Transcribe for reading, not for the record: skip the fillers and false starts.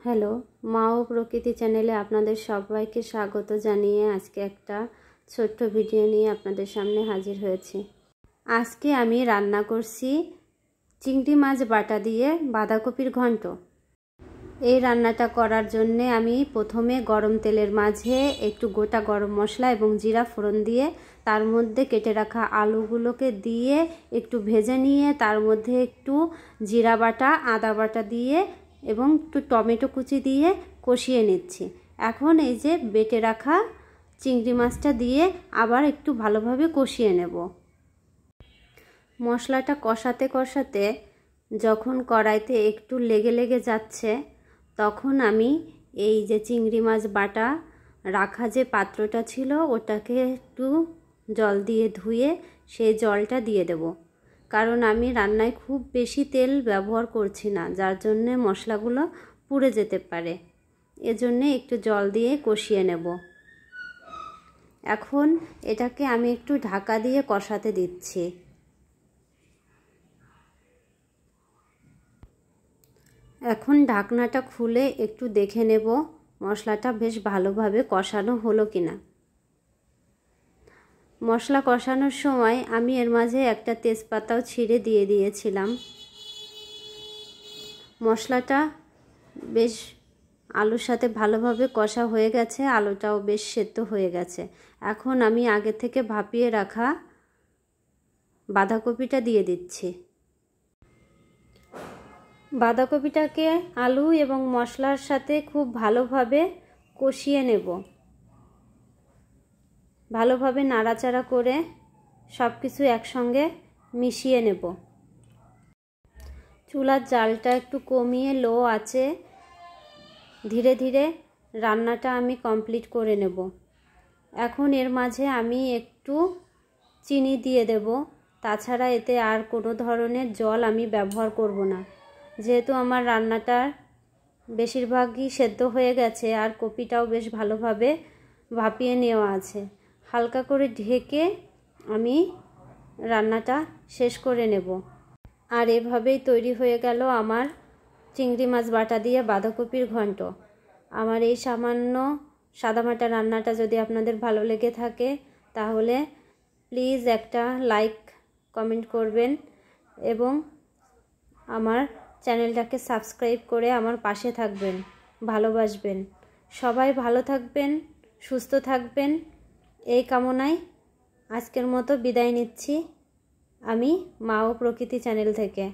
Hello, মা ও প্রকৃতি চ্যানেলে আপনাদের সবাইকে স্বাগত জানিয়ে আজকে একটা ছোট্ট ভিডিও নিয়ে আপনাদের সামনে হাজির হয়েছি। আজকে আমি রান্না করছি চিংড়ি মাছ বাটা দিয়ে বাঁধাকপির ঘন্ট। এই রান্নাটা করার জন্যে আমি প্রথমে গরম তেলের মাঝে একটু গোটা গরম মশলা এবং জিরা ফোড়ন দিয়ে তার মধ্যে কেটে রাখা আলুগুলোকে দিয়ে একটু ভেজে নিয়ে তার মধ্যে একটু জিরা বাটা, আদা বাটা দিয়ে এবং একটু টমেটো কুচি দিয়ে কষিয়ে নিচ্ছি। এখন এই যে বেটে রাখা চিংড়ি মাছটা দিয়ে আবার একটু ভালোভাবে কষিয়ে নেব। মশলাটা কষাতে কষাতে যখন কড়াইতে একটু লেগে লেগে যাচ্ছে তখন আমি এই যে চিংড়ি মাছ বাটা রাখা যে পাত্রটা ছিল ওটাকে একটু জল দিয়ে ধুয়ে সেই জলটা দিয়ে দেব। কারণ আমি রান্নায় খুব বেশি তেল ব্যবহার করছি না, যার জন্যে মশলাগুলো পুড়ে যেতে পারে। এজন্যে একটু জল দিয়ে কষিয়ে নেব। এখন এটাকে আমি একটু ঢাকা দিয়ে কষাতে দিচ্ছি। এখন ঢাকনাটা খুলে একটু দেখে নেব মশলাটা বেশ ভালোভাবে কষানো হলো কিনা। মশলা কষানোর সময় আমি এর মাঝে একটা তেজপাতাও ছিঁড়ে দিয়ে দিয়েছিলাম। মশলাটা বেশ আলুর সাথে ভালোভাবে কষা হয়ে গেছে, আলুটাও বেশ সেদ্ধ হয়ে গেছে। এখন আমি আগে থেকে ভাপিয়ে রাখা বাঁধাকপিটা দিয়ে দিচ্ছি। বাঁধাকপিটাকে আলু এবং মশলার সাথে খুব ভালোভাবে কষিয়ে নেব। ভালোভাবে নাড়াচাড়া করে সব কিছু একসঙ্গে মিশিয়ে নেব। চুলার জালটা একটু কমিয়ে লো আঁচে ধীরে ধীরে রান্নাটা আমি কমপ্লিট করে নেব। এখন এর মাঝে আমি একটু চিনি দিয়ে দেব। তাছাড়া এতে আর কোনো ধরনের জল আমি ব্যবহার করব না, যেহেতু আমার রান্নাটা বেশিরভাগই সেদ্ধ হয়ে গেছে আর কপিটাও বেশ ভালোভাবে ভাপিয়ে নেওয়া আছে। হালকা করে ঢেকে আমি রান্নাটা শেষ করে নেব। আর এভাবেই তৈরি হয়ে গেল আমার চিংড়ি মাছ বাটা দিয়ে বাঁধাকপির ঘন্ট। আমার এই সামান্য সাদামাটা রান্নাটা যদি আপনাদের ভালো লেগে থাকে তাহলে প্লিজ একটা লাইক কমেন্ট করবেন এবং আমার চ্যানেলটাকে সাবস্ক্রাইব করে আমার পাশে থাকবেন, ভালোবাসবেন। সবাই ভালো থাকবেন, সুস্থ থাকবেন এই কামনায় আজকের মতো বিদায় নিচ্ছি আমি মা ও প্রকৃতি চ্যানেল থেকে।